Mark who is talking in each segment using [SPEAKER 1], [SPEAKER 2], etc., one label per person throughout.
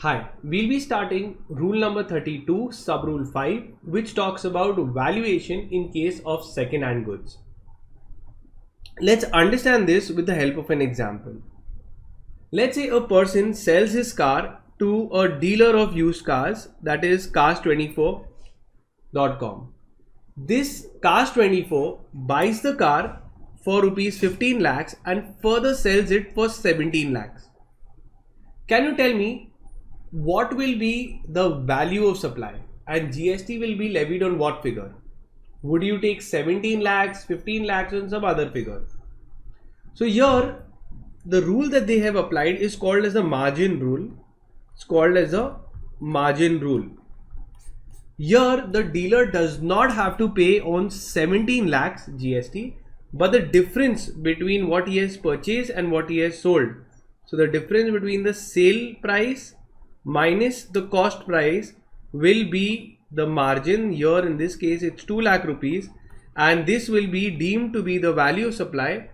[SPEAKER 1] Hi, we'll be starting rule number 32, sub rule 5, which talks about valuation in case of second hand goods. Let's understand this with the help of an example. Let's say a person sells his car to a dealer of used cars, that is cars24.com. This Cars24 buys the car for rupees 15 lakhs and further sells it for 17 lakhs. Can you tell me what will be the value of supply and GST will be levied on what figure? Would you take 17 lakhs, 15 lakhs or some other figure? So here the rule that they have applied is called as the margin rule. It's called as a margin rule. Here the dealer does not have to pay on 17 lakhs GST, but the difference between what he has purchased and what he has sold. So the difference between the sale price minus the cost price will be the margin. Here in this case it's 2 lakh rupees, and this will be deemed to be the value of supply,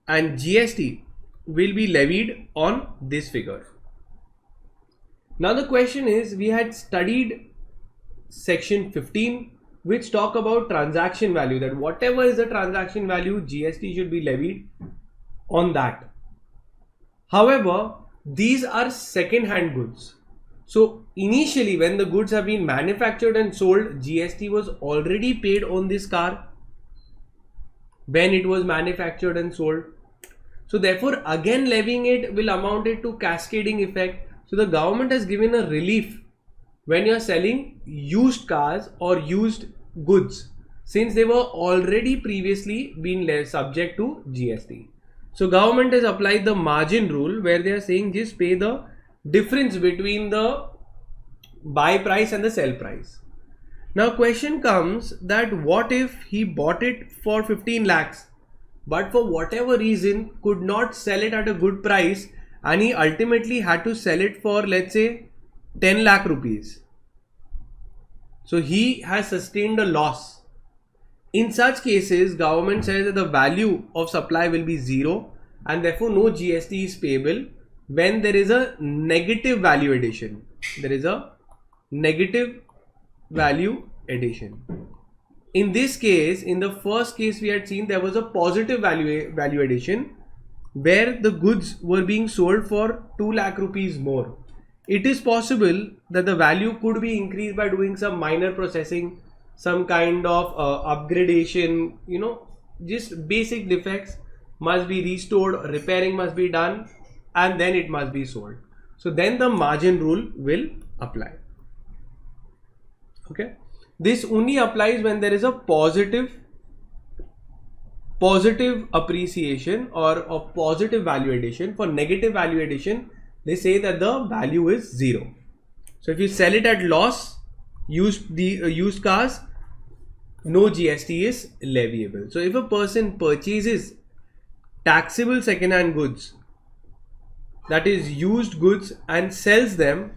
[SPEAKER 1] and GST will be levied on this figure. Now the question is, we had studied section 15 which talk about transaction value, that whatever is the transaction value, GST should be levied on that. However, these are second hand goods. So initially when the goods have been manufactured and sold, GST was already paid on this car when it was manufactured and sold. So therefore again levying it will amount it to cascading effect. So the government has given a relief when you are selling used cars or used goods, since they were already previously been subject to GST. So government has applied the margin rule where they are saying just pay the difference between the buy price and the sell price. Now question comes that what if he bought it for 15 lakhs but for whatever reason could not sell it at a good price and he ultimately had to sell it for, let's say, 10 lakh rupees. So he has sustained a loss. In such cases, government says that the value of supply will be zero and therefore no GST is payable when there is a negative value addition. There is a negative value addition. In this case, in the first case we had seen there was a positive value addition where the goods were being sold for 2 lakh rupees more. It is possible that the value could be increased by doing some minor processing, some kind of upgradation, just basic defects must be restored, repairing must be done, and then it must be sold. So then the margin rule will apply. Okay, this only applies when there is a positive appreciation or a positive value addition. For negative value addition, they say that the value is zero. So if you sell it at loss, used cars, no GST is leviable. So if a person purchases taxable second hand goods, that is used goods, and sells them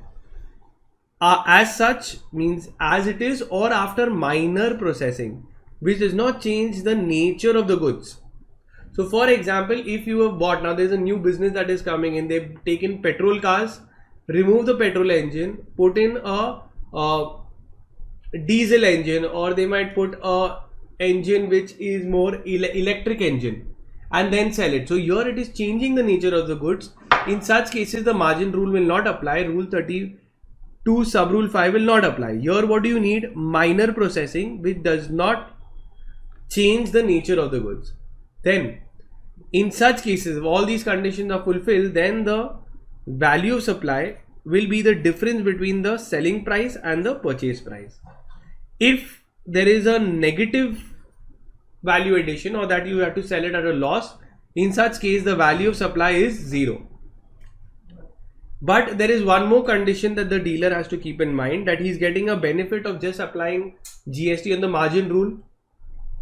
[SPEAKER 1] as such, means as it is or after minor processing, which does not change the nature of the goods. So for example, if you have bought, now there is a new business that is coming in, they've taken petrol cars, remove the petrol engine, put in a diesel engine, or they might put a engine which is more electric engine, and then sell it. So here it is changing the nature of the goods. In such cases the margin rule will not apply. Rule 32 sub rule 5 will not apply. Here what do you need? Minor processing which does not change the nature of the goods. Then in such cases, if all these conditions are fulfilled, then the value of supply will be the difference between the selling price and the purchase price. If there is a negative value addition, or that you have to sell it at a loss, in such case the value of supply is zero. But there is one more condition that the dealer has to keep in mind, that he is getting a benefit of just applying GST on the margin rule.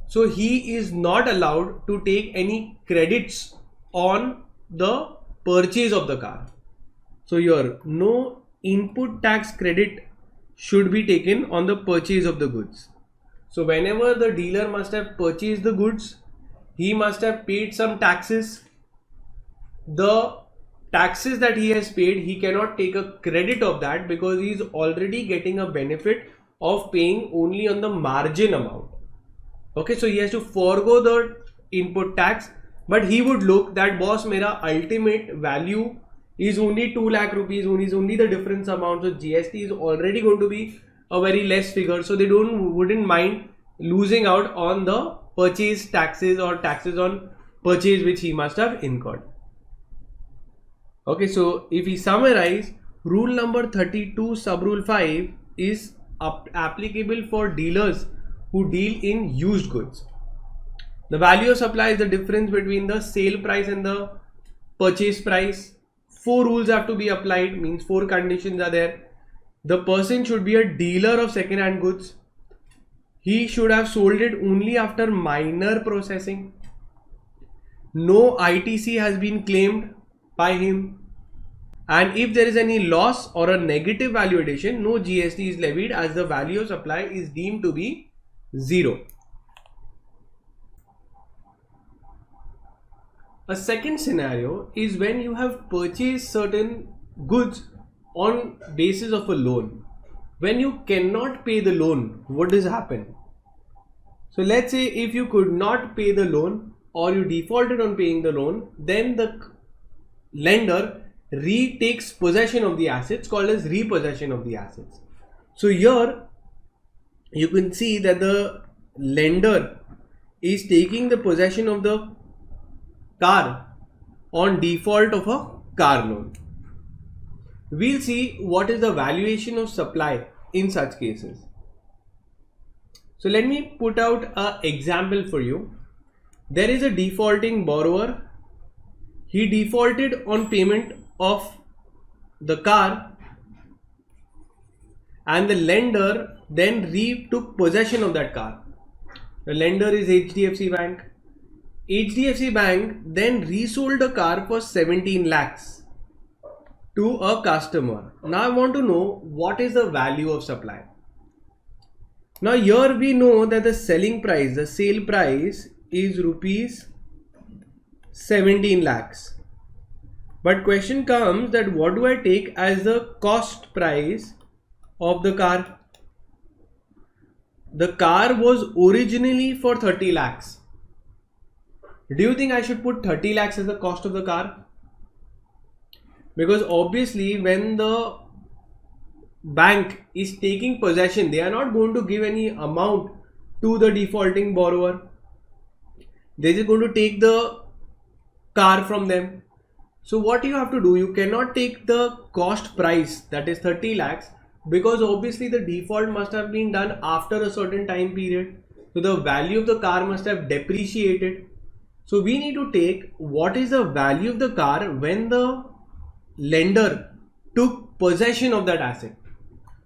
[SPEAKER 1] So he is not allowed to take any credits on the purchase of the car. So here no input tax credit should be taken on the purchase of the goods. So whenever the dealer must have purchased the goods, he must have paid some taxes. The taxes that he has paid, he cannot take a credit of that because he is already getting a benefit of paying only on the margin amount. Okay, so he has to forego the input tax, but he would look that boss, mera ultimate value is only 2 lakh rupees, is only the difference amount. So GST is already going to be a very less figure, so they wouldn't mind losing out on the purchase taxes or taxes on purchase which he must have incurred. Okay, so if we summarize, rule number 32 sub rule 5 is applicable for dealers who deal in used goods. The value of supply is the difference between the sale price and the purchase price. 4 rules have to be applied, means 4 conditions are there. The person should be a dealer of second hand goods. He should have sold it only after minor processing. No ITC has been claimed by him. And if there is any loss or a negative value addition, no GST is levied as the value of supply is deemed to be 0. A second scenario is when you have purchased certain goods on basis of a loan. When you cannot pay the loan, what does happen? So let's say if you could not pay the loan or you defaulted on paying the loan, then the lender retakes possession of the assets, called as repossession of the assets. So here you can see that the lender is taking the possession of the car on default of a car loan. We'll see what is the valuation of supply in such cases. So let me put out an example for you. There is a defaulting borrower. He defaulted on payment of the car and the lender then retook possession of that car. The lender is HDFC Bank. HDFC Bank then resold the car for 17 lakhs to a customer. Now I want to know what is the value of supply. Now here we know that the selling price, the sale price is rupees 17 lakhs. But question comes that what do I take as the cost price of the car? The car was originally for 30 lakhs. Do you think I should put 30 lakhs as the cost of the car? Because obviously when the bank is taking possession, they are not going to give any amount to the defaulting borrower. They're just going to take the car from them. So what you have to do, you cannot take the cost price, that is 30 lakhs, because obviously the default must have been done after a certain time period. So the value of the car must have depreciated. So we need to take what is the value of the car when the lender took possession of that asset.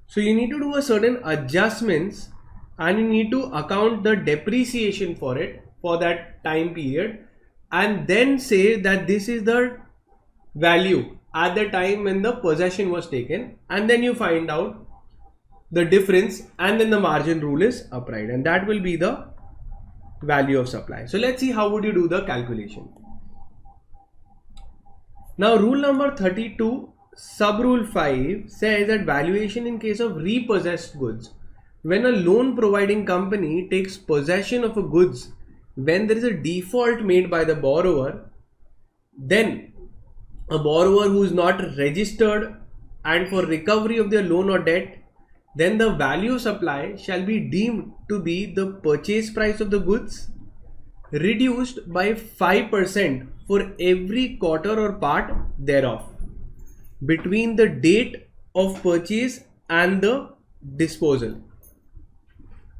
[SPEAKER 1] So you need to do a certain adjustments and you need to account the depreciation for it for that time period and then say that this is the value at the time when the possession was taken, and then you find out the difference and then the margin rule is applied, and that will be the value of supply. So let's see how would you do the calculation. Now rule number 32 sub rule 5 says that valuation in case of repossessed goods. When a loan providing company takes possession of a goods when there is a default made by the borrower, then a borrower who is not registered and for recovery of their loan or debt, then the value of supply shall be deemed to be the purchase price of the goods reduced by 5% for every quarter or part thereof between the date of purchase and the disposal.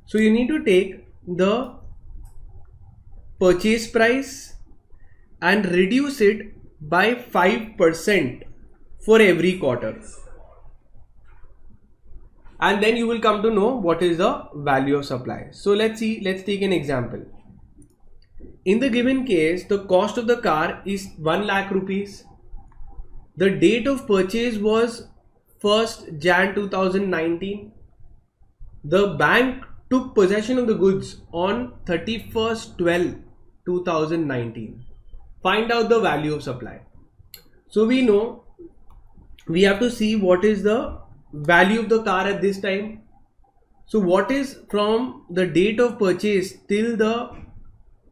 [SPEAKER 1] So you need to take the purchase price and reduce it by 5% for every quarter, and then you will come to know what is the value of supply. So let's take an example. In the given case, the cost of the car is 1 lakh rupees. The date of purchase was 1st Jan 2019. The bank took possession of the goods on 31st 12 2019. Find out the value of supply. So we know we have to see what is the value of the car at this time. So what is from the date of purchase till the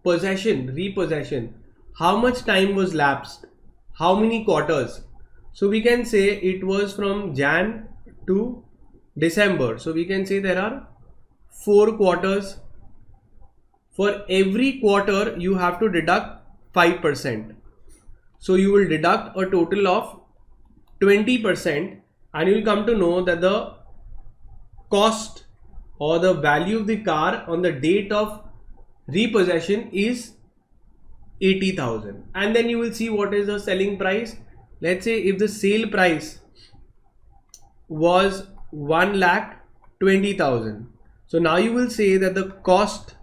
[SPEAKER 1] repossession, how much time was lapsed, how many quarters? So we can say it was from Jan to December. So we can say there are 4 quarters. For every quarter you have to deduct 5%. So you will deduct a total of 20%, and you will come to know that the cost or the value of the car on the date of repossession is 80,000. And then you will see what is the selling price. Let's say if the sale price was 1,20,000. So now you will say that the cost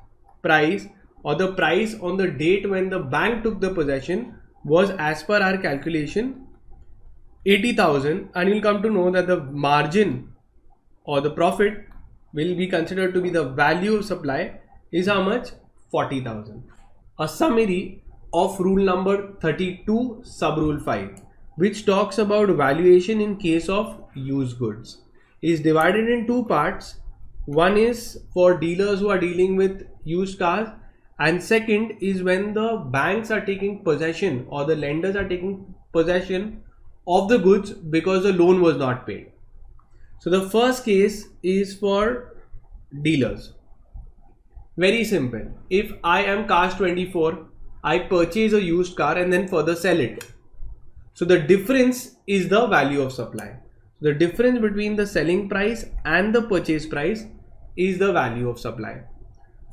[SPEAKER 1] price or the price on the date when the bank took the possession was, as per our calculation, 80,000, and you'll come to know that the margin or the profit will be considered to be the value of supply is how much? 40,000. A summary of rule number 32 sub rule 5, which talks about valuation in case of used goods, is divided in 2 parts. One is for dealers who are dealing with used cars, and second is when the banks are taking possession or the lenders are taking possession of the goods because the loan was not paid. So the first case is for dealers. Very simple. If I am Cars24, I purchase a used car and then further sell it. So the difference is the value of supply. The difference between the selling price and the purchase price is the value of supply.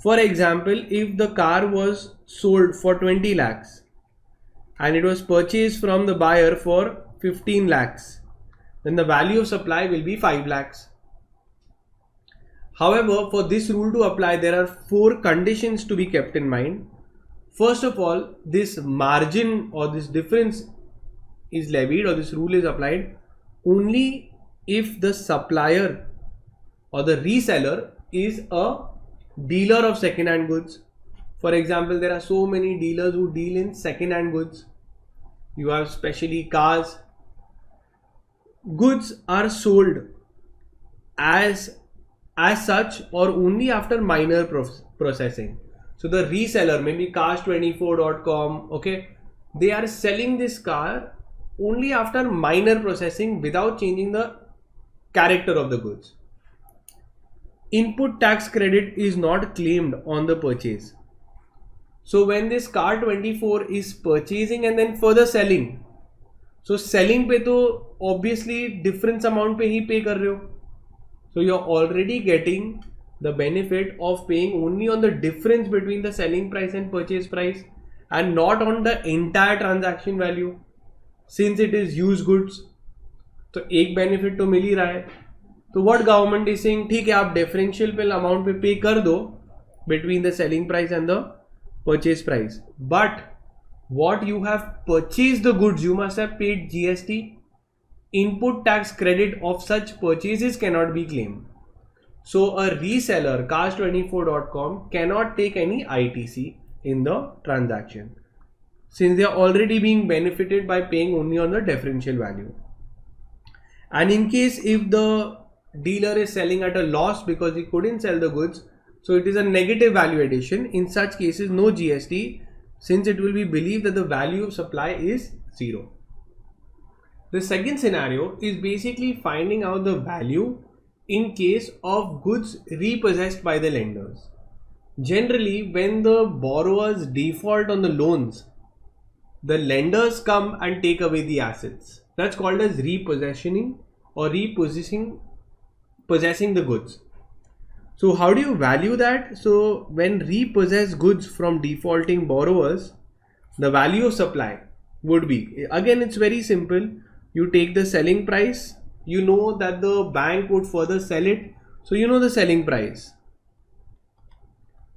[SPEAKER 1] For example, if the car was sold for 20 lakhs and it was purchased from the buyer for 15 lakhs, then the value of supply will be 5 lakhs. However, for this rule to apply, there are 4 conditions to be kept in mind. First of all, this margin or this difference is levied, or this rule is applied only if the supplier or the reseller is a dealer of second-hand goods. For example, there are so many dealers who deal in second-hand goods. You have especially cars. Goods are sold as such or only after minor processing. So the reseller, maybe Cars24.com, okay, they are selling this car only after minor processing without changing the character of the goods. Input tax credit is not claimed on the purchase. So when this Car24 is purchasing and then further selling, so selling पे तो obviously difference amount पे ही pay कर रहे हो. So you're already getting the benefit of paying only on the difference between the selling price and purchase price and not on the entire transaction value, since it is used goods. तो एक benefit तो मिल ही रहा है. तो what government is saying, ठीक है आप differential पे amount पे pay कर दो between the selling price and the purchase price, but what you have purchased the goods, you must have paid GST. Input tax credit of such purchases cannot be claimed. So a reseller, Cars24.com, cannot take any ITC in the transaction, since they are already being benefited by paying only on the differential value. And in case if the dealer is selling at a loss because he couldn't sell the goods, so it is a negative value addition. In such cases, no GST, since it will be believed that the value of supply is 0. The second scenario is basically finding out the value in case of goods repossessed by the lenders. Generally, when the borrowers default on the loans, the lenders come and take away the assets. That's called as repossessioning or possessing the goods. So how do you value that? So when repossessed goods from defaulting borrowers, the value of supply would be, again it's very simple. You take the selling price, you know that the bank would further sell it, so you know the selling price.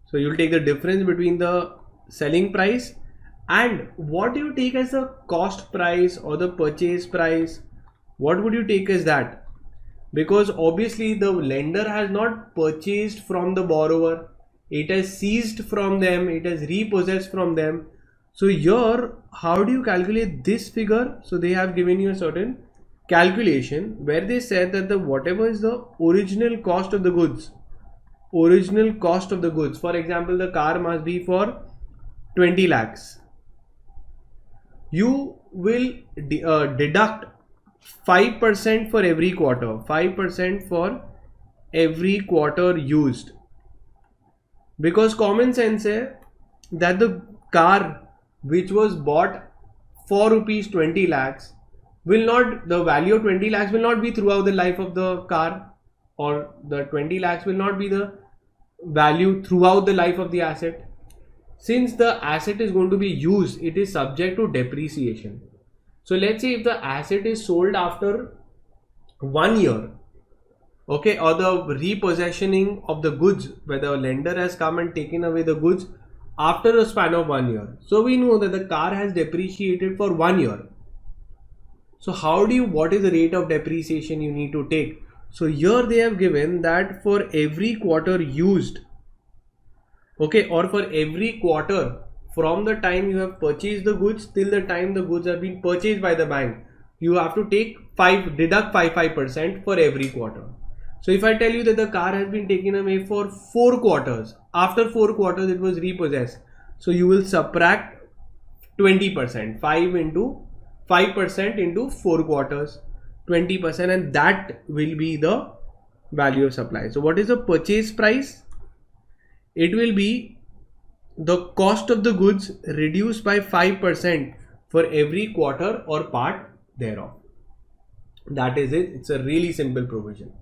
[SPEAKER 1] So you'll take the difference between the selling price and what do you take as the cost price or the purchase price. What would you take as that? Because obviously the lender has not purchased from the borrower, it has seized from them, it has repossessed from them. So here, how do you calculate this figure? So they have given you a certain calculation where they said that the whatever is the original cost of the goods, for example, the car must be for 20 lakhs. You will deduct 5% for every quarter, 5% for every quarter used, because common sense है that the car which was bought for rupees 20 lakhs will not, the value of 20 lakhs will not be throughout the life of the car, or the 20 lakhs will not be the value throughout the life of the asset. Since the asset is going to be used, it is subject to depreciation. So let's say if the asset is sold after 1 year, okay, or the repossessioning of the goods, where the lender has come and taken away the goods after a span of 1 year. So we know that the car has depreciated for 1 year. So what is the rate of depreciation you need to take? So here they have given that for every quarter used, okay, or for every quarter from the time you have purchased the goods till the time the goods have been purchased by the bank, you have to deduct 5% for every quarter. So if I tell you that the car has been taken away for 4 quarters, after 4 quarters it was repossessed, so you will subtract 20%, 5% into 4 quarters, 20%, and that will be the value of supply. So what is the purchase price? It will be the cost of the goods reduced by 5% for every quarter or part thereof. That is it. It's a really simple provision.